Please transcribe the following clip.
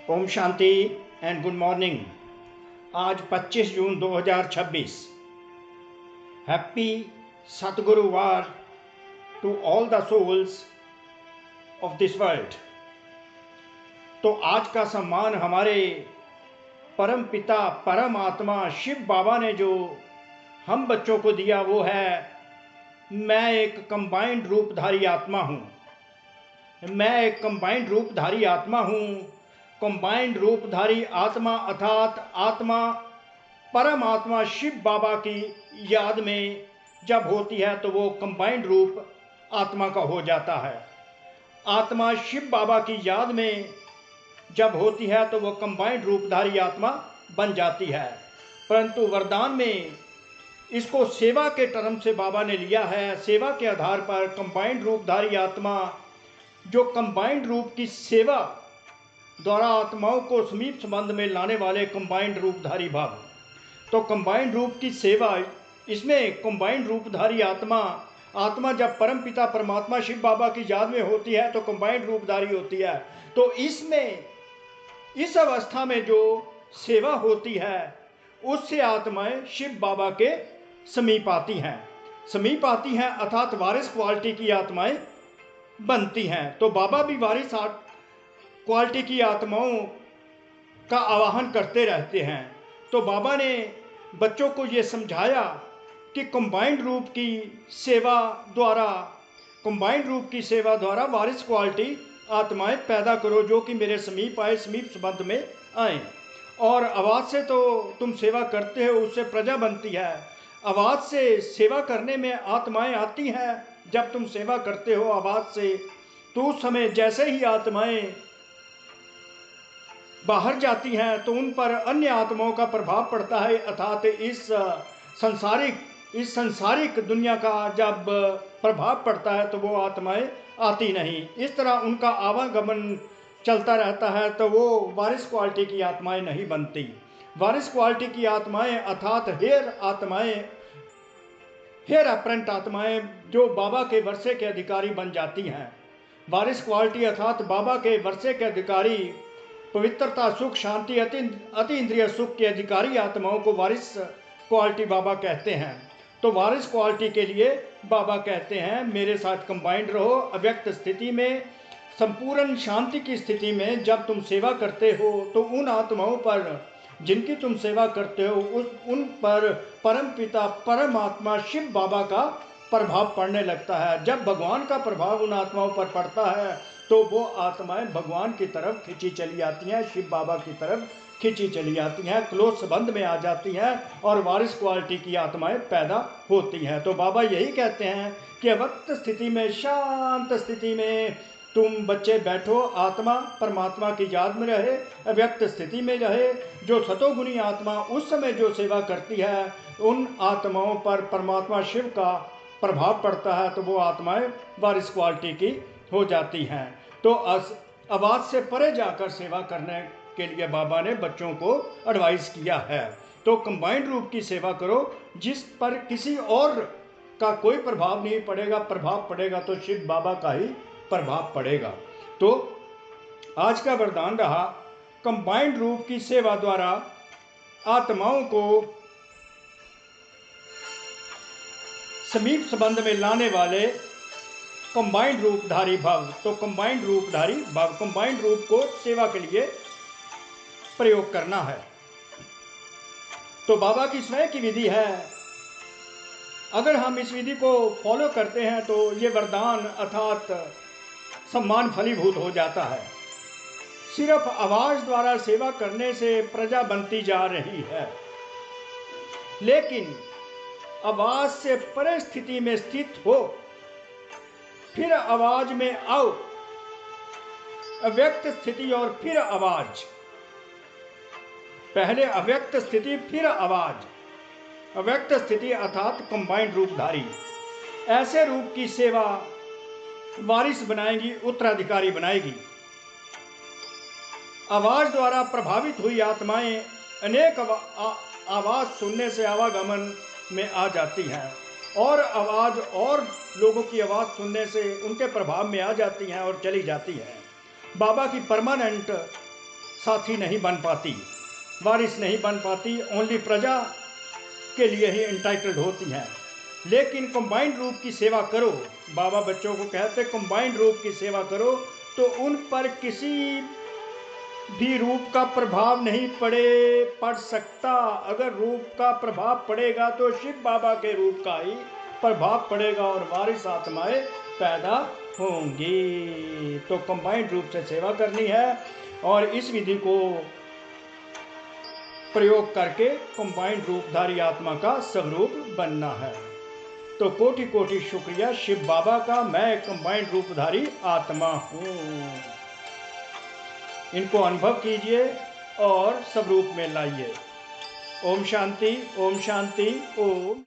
Om Shanti and good morning. आज 25 जून 2026। Happy सतगुरुवार to all the souls of this world. तो आज का सम्मान हमारे परम पिता परम आत्मा शिव बाबा ने जो हम बच्चों को दिया वो है, मैं एक कंबाइंड रूपधारी आत्मा हूँ। मैं एक कंबाइंड रूपधारी आत्मा हूँ। कंबाइंड रूपधारी आत्मा अर्थात आत्मा परम आत्मा शिव बाबा की याद में जब होती है तो वो कंबाइंड रूप आत्मा का हो जाता है। आत्मा शिव बाबा की याद में जब होती है तो वो कंबाइंड रूपधारी आत्मा बन जाती है। परंतु वरदान में इसको सेवा के टर्म से बाबा ने लिया है। सेवा के आधार पर कंबाइंड रूपधारी आत्मा जो कंबाइंड रूप की सेवा द्वारा आत्माओं को समीप संबंध में लाने वाले कंबाइंड रूपधारी भाव। तो कंबाइंड रूप की सेवा, इसमें कंबाइंड रूपधारी आत्मा जब परम पिता परमात्मा शिव बाबा की याद में होती है तो कंबाइंड रूपधारी होती है। तो इसमें इस अवस्था में जो सेवा होती है उससे आत्माएं शिव बाबा के समीप आती हैं अर्थात वारिस क्वालिटी की आत्माएं बनती हैं। तो बाबा भी वारिस क्वालिटी की आत्माओं का आवाहन करते रहते हैं। तो बाबा ने बच्चों को ये समझाया कि कंबाइंड रूप की सेवा द्वारा वारिस क्वालिटी आत्माएं पैदा करो जो कि मेरे समीप आए, समीप संबंध में आए। और आवाज़ से तो तुम सेवा करते हो, उससे प्रजा बनती है। आवाज़ से सेवा करने में आत्माएं आती हैं। जब तुम सेवा करते हो आवाज़ से तो उस समय जैसे ही आत्माएं बाहर जाती हैं तो उन पर अन्य आत्माओं का प्रभाव पड़ता है अर्थात इस संसारिक दुनिया का जब प्रभाव पड़ता है तो वो आत्माएं आती नहीं। इस तरह उनका आवागमन चलता रहता है तो वो वारिस क्वालिटी की आत्माएं नहीं बनती। वारिस क्वालिटी की आत्माएं अर्थात हेयर अपरेंट आत्माएं जो बाबा के वर्षे के अधिकारी बन जाती हैं। वारिस क्वालिटी अर्थात बाबा के वर्षे के अधिकारी, पवित्रता, सुख, शांति, अति इंद्रिय सुख के अधिकारी आत्माओं को वारिस क्वालिटी बाबा कहते हैं। तो वारिस क्वालिटी के लिए बाबा कहते हैं मेरे साथ कंबाइंड रहो। अव्यक्त स्थिति में, संपूर्ण शांति की स्थिति में जब तुम सेवा करते हो तो उन आत्माओं पर जिनकी तुम सेवा करते हो उन पर परम पिता परमात्मा शिव बाबा का प्रभाव पड़ने लगता है। जब भगवान का प्रभाव उन आत्माओं पर पड़ता है तो वो आत्माएं भगवान की तरफ खींची चली आती हैं, शिव बाबा की तरफ खींची चली आती हैं, क्लोज संबंध में आ जाती हैं और वारिस क्वालिटी की आत्माएं पैदा होती हैं। तो बाबा यही कहते हैं कि अव्यक्त स्थिति में, शांत स्थिति में तुम बच्चे बैठो, आत्मा परमात्मा की याद में रहे, अव्यक्त स्थिति में रहे। जो सतोगुणी आत्मा उस समय जो सेवा करती है उन आत्माओं पर परमात्मा शिव का प्रभाव पड़ता है तो वो आत्माएं वारिस क्वालिटी की हो जाती हैं। तो आवाज़ से परे जाकर सेवा करने के लिए बाबा ने बच्चों को एडवाइस किया है। तो कंबाइंड रूप की सेवा करो जिस पर किसी और का कोई प्रभाव नहीं पड़ेगा। प्रभाव पड़ेगा तो शिव बाबा का ही प्रभाव पड़ेगा। तो आज का वरदान रहा, कंबाइंड रूप की सेवा द्वारा आत्माओं को समीप संबंध में लाने वाले कंबाइंड रूपधारी भाव। तो कंबाइंड रूपधारी भाव, कंबाइंड रूप को सेवा के लिए प्रयोग करना है। तो बाबा की स्वयं की विधि है। अगर हम इस विधि को फॉलो करते हैं तो ये वरदान अर्थात सम्मान फलीभूत हो जाता है। सिर्फ आवाज द्वारा सेवा करने से प्रजा बनती जा रही है, लेकिन आवाज से परे स्थिति में स्थित हो, फिर आवाज में आओ, अव्यक्त स्थिति और फिर आवाज, पहले अव्यक्त स्थिति फिर आवाज, अव्यक्त स्थिति अर्थात कंबाइंड रूपधारी। ऐसे रूप की सेवा वारिस बनाएगी, उत्तराधिकारी बनाएगी। आवाज द्वारा प्रभावित हुई आत्माएं अनेक आवाज सुनने से आवागमन में आ जाती हैं और आवाज और लोगों की आवाज सुनने से उनके प्रभाव में आ जाती हैं और चली जाती हैं। बाबा की परमानेंट साथी नहीं बन पाती, वारिस नहीं बन पाती, ओनली प्रजा के लिए ही इंटाइटल्ड होती हैं। लेकिन कंबाइंड रूप की सेवा करो, बाबा बच्चों को कहते कंबाइंड रूप की सेवा करो तो उन पर किसी भी रूप का प्रभाव नहीं पड़ सकता। अगर रूप का प्रभाव पड़ेगा तो शिव बाबा के रूप का ही प्रभाव पड़ेगा और वारिस आत्माएं पैदा होंगी। तो कंबाइंड रूप से सेवा करनी है और इस विधि को प्रयोग करके कंबाइंड रूपधारी आत्मा का स्वरूप बनना है। तो कोटि कोटि शुक्रिया शिव बाबा का, मैं कंबाइंड रूपधारी आत्मा हूँ। इनको अनुभव कीजिए और स्वरूप में लाइए। ओम शांति, ओम शांति, ओम।